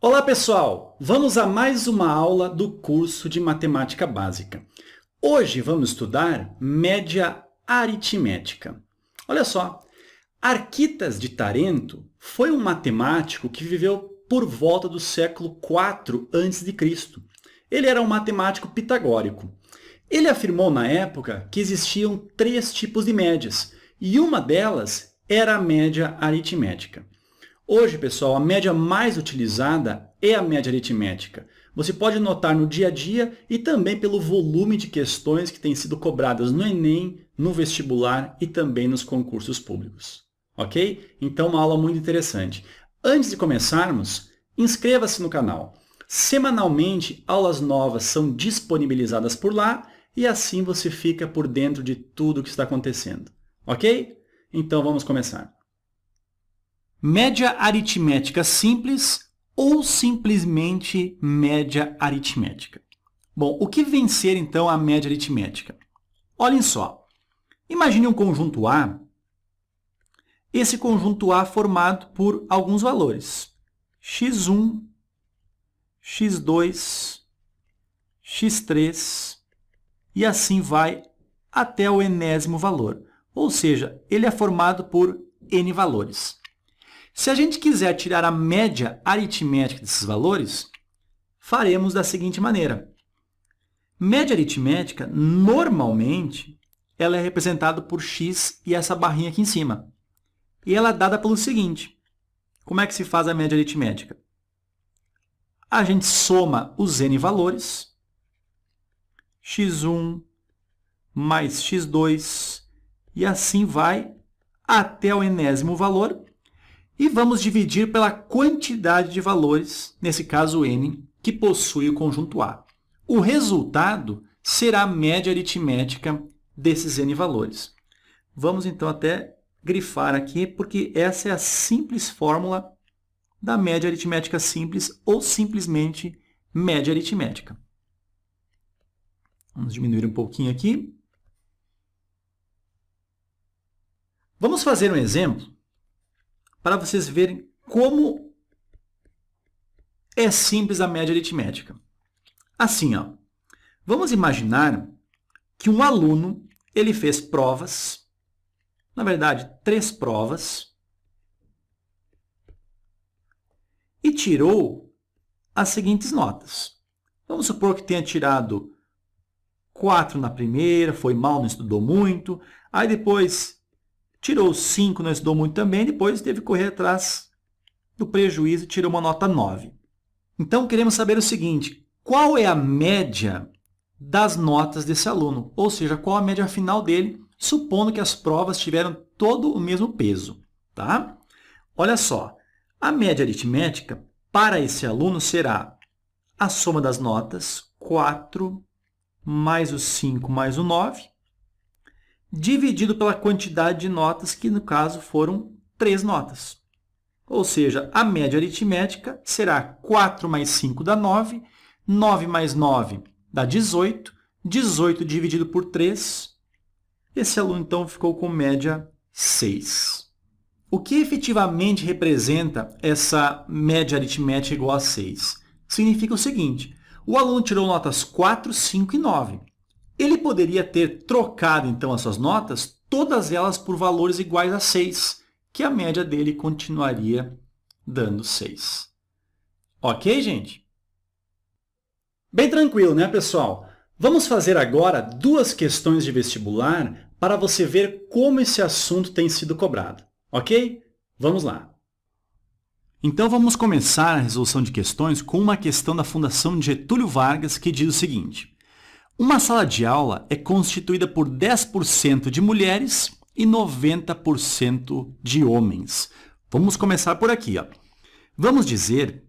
Olá, pessoal! Vamos a mais uma aula do curso de Matemática Básica. Hoje vamos estudar média aritmética. Olha só, Arquitas de Tarento foi um matemático que viveu por volta do século IV a.C. Ele era um matemático pitagórico. Ele afirmou na época que existiam três tipos de médias, e uma delas era a média aritmética. Hoje, pessoal, a média mais utilizada é a média aritmética. Você pode notar no dia a dia e também pelo volume de questões que têm sido cobradas no Enem, no vestibular e também nos concursos públicos. Ok? Então, uma aula muito interessante. Antes de começarmos, inscreva-se no canal. Semanalmente, aulas novas são disponibilizadas por lá e assim você fica por dentro de tudo o que está acontecendo. Ok? Então, vamos começar. Média aritmética simples ou simplesmente média aritmética? Bom, o que vem ser então a média aritmética? Olhem só, imagine um conjunto A. Esse conjunto A formado por alguns valores, x1, x2, x3 e assim vai até o enésimo valor. Ou seja, ele é formado por n valores. Se a gente quiser tirar a média aritmética desses valores, faremos da seguinte maneira. Média aritmética, normalmente, ela é representada por x e essa barrinha aqui em cima. E ela é dada pelo seguinte. Como é que se faz a média aritmética? A gente soma os n valores, x1 mais x2, e assim vai até o enésimo valor. E vamos dividir pela quantidade de valores, nesse caso n, que possui o conjunto A. O resultado será a média aritmética desses n valores. Vamos então até grifar aqui, porque essa é a simples fórmula da média aritmética simples ou simplesmente média aritmética. Vamos diminuir um pouquinho aqui. Vamos fazer um exemplo para vocês verem como é simples a média aritmética. Assim, ó, vamos imaginar que um aluno ele fez provas, na verdade, 3 provas, e tirou as seguintes notas. Vamos supor que tenha tirado 4 na primeira, foi mal, não estudou muito, aí depois tirou 5, não estudou muito também, depois teve que correr atrás do prejuízo e tirou uma nota 9. Então, queremos saber o seguinte, qual é a média das notas desse aluno? Ou seja, qual a média final dele, supondo que as provas tiveram todo o mesmo peso. Tá? Olha só, a média aritmética para esse aluno será a soma das notas, 4 mais o 5 mais o 9, dividido pela quantidade de notas, que no caso foram 3 notas. Ou seja, a média aritmética será 4 mais 5 dá 9, 9 mais 9 dá 18, 18 dividido por 3, esse aluno então ficou com média 6. O que efetivamente representa essa média aritmética igual a 6? Significa o seguinte, o aluno tirou notas 4, 5 e 9. Ele poderia ter trocado, então, as suas notas, todas elas por valores iguais a 6, que a média dele continuaria dando 6. Ok, gente? Bem tranquilo, né, pessoal? Vamos fazer agora 2 questões de vestibular para você ver como esse assunto tem sido cobrado. Ok? Vamos lá. Então, vamos começar a resolução de questões com uma questão da Fundação Getúlio Vargas que diz o seguinte. Uma sala de aula é constituída por 10% de mulheres e 90% de homens. Vamos começar por aqui. Ó. Vamos dizer,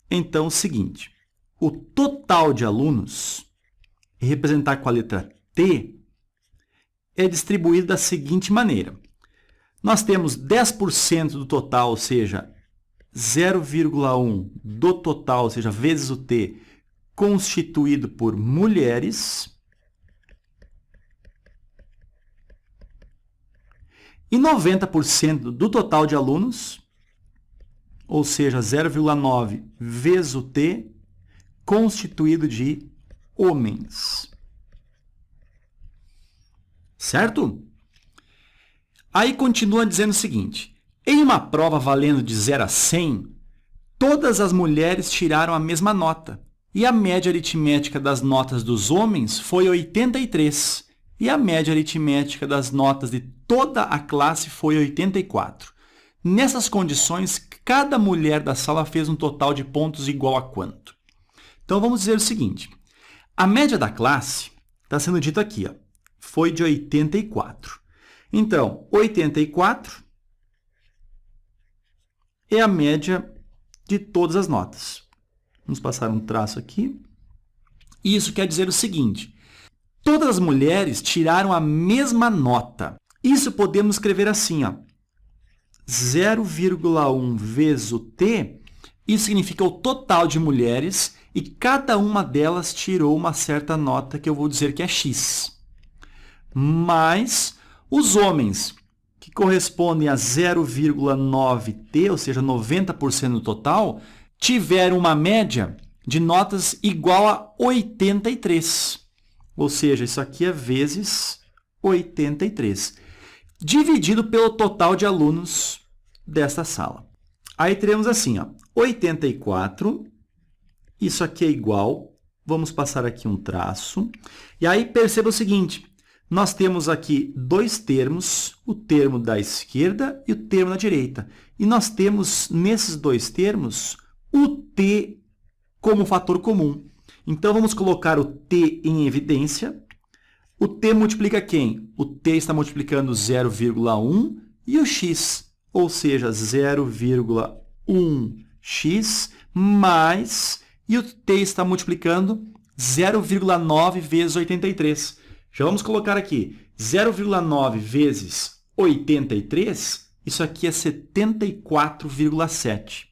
então, o seguinte. O total de alunos, representar com a letra T, é distribuído da seguinte maneira. Nós temos 10% do total, ou seja, 0,1 do total, ou seja, vezes o T, constituído por mulheres, e 90% do total de alunos ou seja, 0,9 vezes o T, constituído de homens. Certo? Aí continua dizendo o seguinte: em uma prova valendo de 0 a 100, todas as mulheres tiraram a mesma nota, e a média aritmética das notas dos homens foi 83, e a média aritmética das notas de toda a classe foi 84. Nessas condições, cada mulher da sala fez um total de pontos igual a quanto? Então, vamos dizer o seguinte: a média da classe, está sendo dito aqui, ó, foi de 84. Então, 84 é a média de todas as notas. Vamos passar um traço aqui. Isso quer dizer o seguinte: todas as mulheres tiraram a mesma nota. Isso podemos escrever assim, ó, 0,1 vezes o T, isso significa o total de mulheres, e cada uma delas tirou uma certa nota, que eu vou dizer que é X. Mais os homens, que correspondem a 0,9T, ou seja, 90% do total, tiveram uma média de notas igual a 83. Ou seja, isso aqui é vezes 83, dividido pelo total de alunos desta sala. Aí teremos assim, ó, 84, isso aqui é igual, vamos passar aqui um traço, e aí perceba o seguinte: nós temos aqui dois termos, o termo da esquerda e o termo da direita. E nós temos, nesses dois termos, o T como fator comum. Então, vamos colocar o T em evidência. O T multiplica quem? O T está multiplicando 0,1 e o X, ou seja, 0,1x mais, e o T está multiplicando 0,9 vezes 83. Já vamos colocar aqui 0,9 vezes 83, isso aqui é 74,7.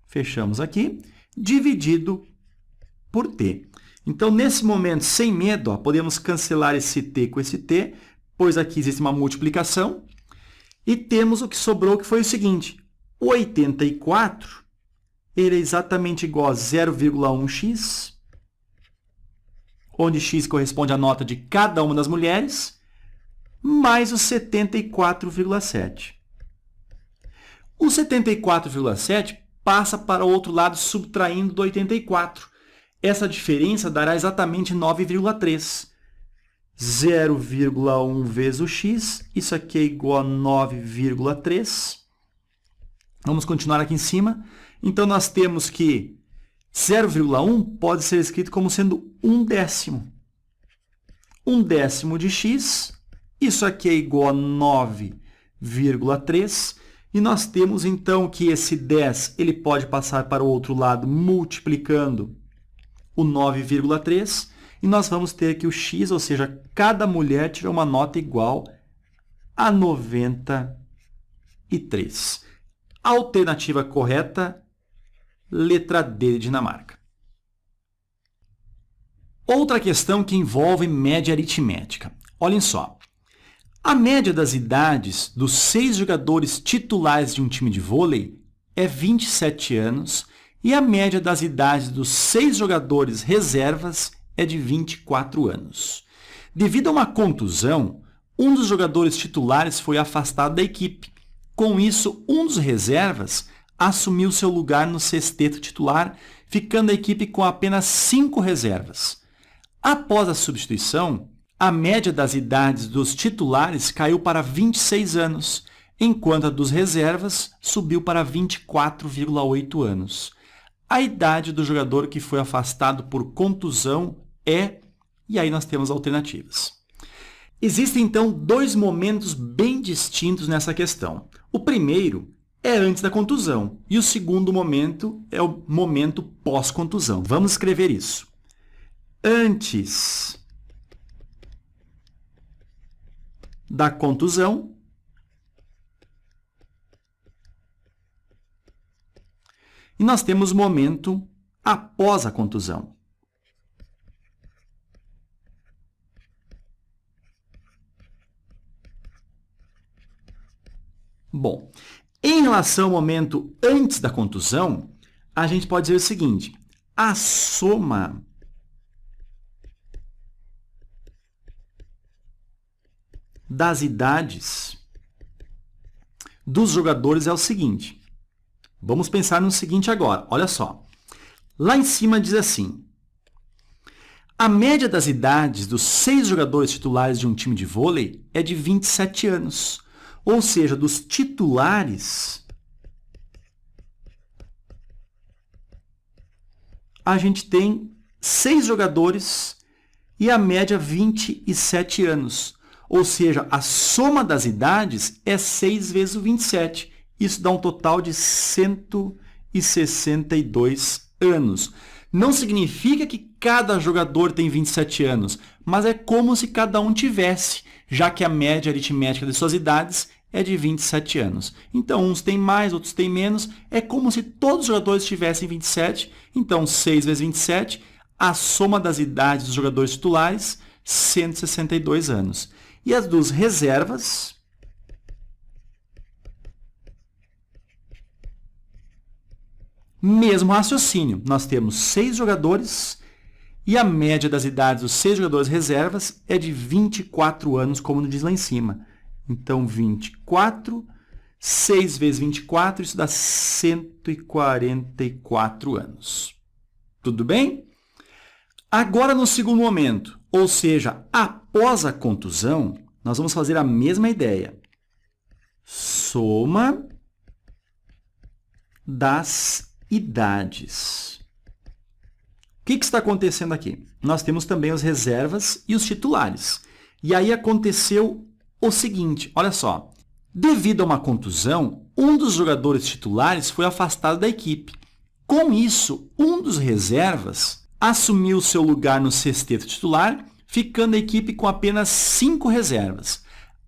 Fechamos aqui, dividido por T. Então, nesse momento, sem medo, ó, podemos cancelar esse T com esse T, pois aqui existe uma multiplicação, e temos o que sobrou, que foi o seguinte: 84 ele é exatamente igual a 0,1x, onde x corresponde à nota de cada uma das mulheres, mais o 74,7. O 74,7 passa para o outro lado subtraindo do 84. Essa diferença dará exatamente 9,3. 0,1 vezes o x, isso aqui é igual a 9,3. Vamos continuar aqui em cima. Então, nós temos que 0,1 pode ser escrito como sendo 1/10. 1/10 de x, isso aqui é igual a 9,3. E nós temos, então, que esse 10 ele pode passar para o outro lado multiplicando o 9,3. E nós vamos ter que o x, ou seja, cada mulher tirou uma nota igual a 93. Alternativa correta, letra D de Dinamarca. Outra questão que envolve média aritmética. Olhem só. A média das idades dos 6 jogadores titulares de um time de vôlei é 27 anos e a média das idades dos 6 jogadores reservas é de 24 anos. Devido a uma contusão, um dos jogadores titulares foi afastado da equipe. Com isso, um dos reservas assumiu seu lugar no sexteto titular, ficando a equipe com apenas 5 reservas. Após a substituição, a média das idades dos titulares caiu para 26 anos, enquanto a dos reservas subiu para 24,8 anos. A idade do jogador que foi afastado por contusão é, e aí nós temos alternativas. Existem, então, 2 momentos bem distintos nessa questão. O primeiro é antes da contusão e o segundo momento é o momento pós-contusão. Vamos escrever isso. Antes da contusão e nós temos o momento após a contusão. Bom, em relação ao momento antes da contusão, a gente pode dizer o seguinte: a soma das idades dos jogadores é o seguinte. Vamos pensar no seguinte agora, olha só. Lá em cima diz assim: a média das idades dos 6 jogadores titulares de um time de vôlei é de 27 anos. Ou seja, dos titulares, a gente tem 6 jogadores e a média 27 anos. Ou seja, a soma das idades é 6 vezes o 27. Isso dá um total de 162 anos. Não significa que cada jogador tem 27 anos, mas é como se cada um tivesse, já que a média aritmética de suas idades é de 27 anos. Então, uns têm mais, outros têm menos. É como se todos os jogadores tivessem 27. Então, 6 vezes 27, a soma das idades dos jogadores titulares, 162 anos. E as dos reservas, mesmo raciocínio. Nós temos 6 jogadores e a média das idades dos 6 jogadores reservas é de 24 anos, como nos diz lá em cima. Então, 24, 6 vezes 24, isso dá 144 anos. Tudo bem? Agora, no segundo momento, ou seja, após a contusão, nós vamos fazer a mesma ideia. Soma das idades. O que está acontecendo aqui? Nós temos também os reservas e os titulares. E aí aconteceu o seguinte, olha só. Devido a uma contusão, um dos jogadores titulares foi afastado da equipe. Com isso, um dos reservas assumiu seu lugar no sexteto titular, ficando a equipe com apenas 5 reservas.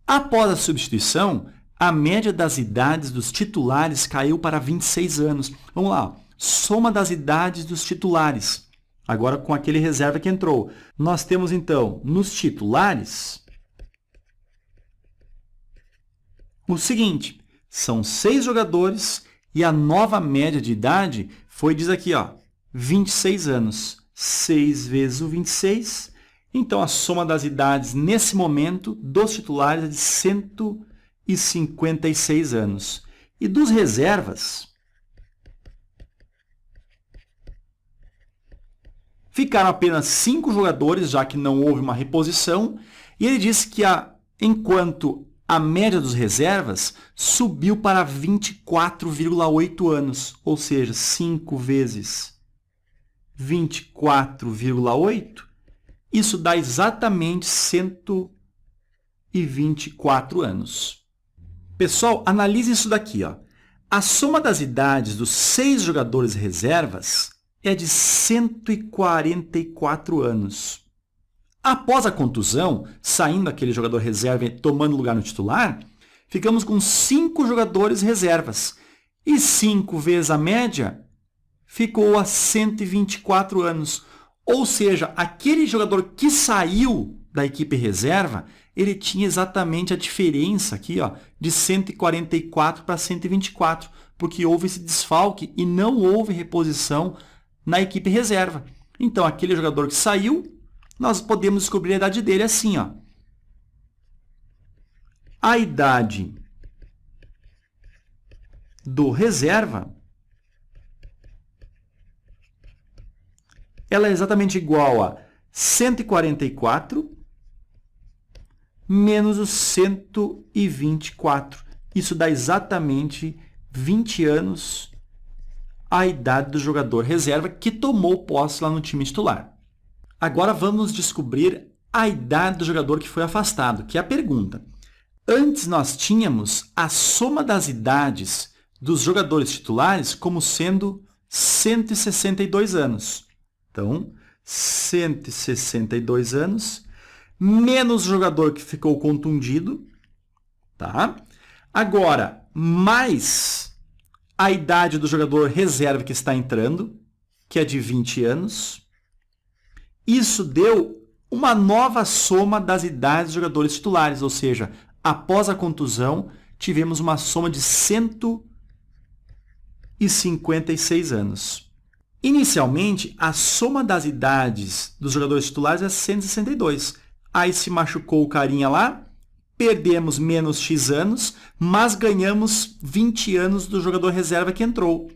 Após a substituição, a média das idades dos titulares caiu para 26 anos. Vamos lá, soma das idades dos titulares. Agora com aquele reserva que entrou. Nós temos então, nos titulares, o seguinte, são 6 jogadores e a nova média de idade foi, diz aqui, 26 anos. 6 vezes o 26. Então, a soma das idades nesse momento dos titulares é de 156 anos. E dos reservas, ficaram apenas 5 jogadores, já que não houve uma reposição. E ele disse que, enquanto a média dos reservas subiu para 24,8 anos, ou seja, 5 vezes 24,8, isso dá exatamente 124 anos. Pessoal, analise isso daqui. A soma das idades dos 6 jogadores reservas é de 144 anos. Após a contusão, saindo aquele jogador reserva e tomando lugar no titular, ficamos com 5 jogadores reservas. E 5 vezes a média ficou a 124 anos. Ou seja, aquele jogador que saiu da equipe reserva, ele tinha exatamente a diferença aqui, de 144 para 124, porque houve esse desfalque e não houve reposição na equipe reserva. Então, aquele jogador que saiu, nós podemos descobrir a idade dele assim, A idade do reserva, ela é exatamente igual a 144 menos os 124. Isso dá exatamente 20 anos a idade do jogador reserva que tomou posse lá no time titular. Agora vamos descobrir a idade do jogador que foi afastado, que é a pergunta. Antes nós tínhamos a soma das idades dos jogadores titulares como sendo 162 anos. Então, 162 anos, menos o jogador que ficou contundido, tá? Agora, mais a idade do jogador reserva que está entrando, que é de 20 anos. Isso deu uma nova soma das idades dos jogadores titulares, ou seja, após a contusão, tivemos uma soma de 156 anos. Inicialmente, a soma das idades dos jogadores titulares é 162. Aí se machucou o carinha lá, perdemos menos X anos, mas ganhamos 20 anos do jogador reserva que entrou.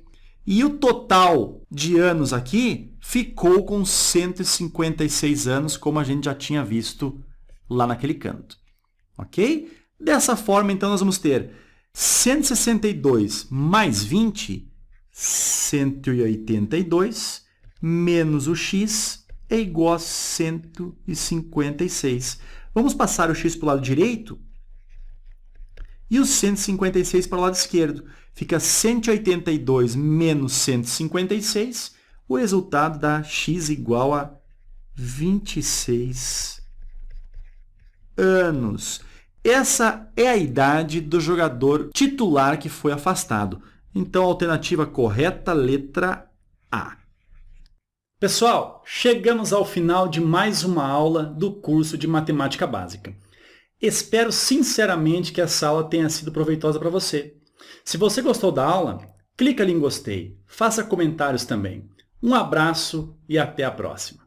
E o total de anos aqui ficou com 156 anos, como a gente já tinha visto lá naquele canto. Ok? Dessa forma, então, nós vamos ter 162 mais 20, 182, menos o x é igual a 156. Vamos passar o x para o lado direito e o 156 para o lado esquerdo. Fica 182 menos 156, o resultado dá x igual a 26 anos. Essa é a idade do jogador titular que foi afastado. Então, a alternativa correta, letra A. Pessoal, chegamos ao final de mais uma aula do curso de Matemática Básica. Espero sinceramente que essa aula tenha sido proveitosa para você. Se você gostou da aula, clica ali em gostei, faça comentários também. Um abraço e até a próxima.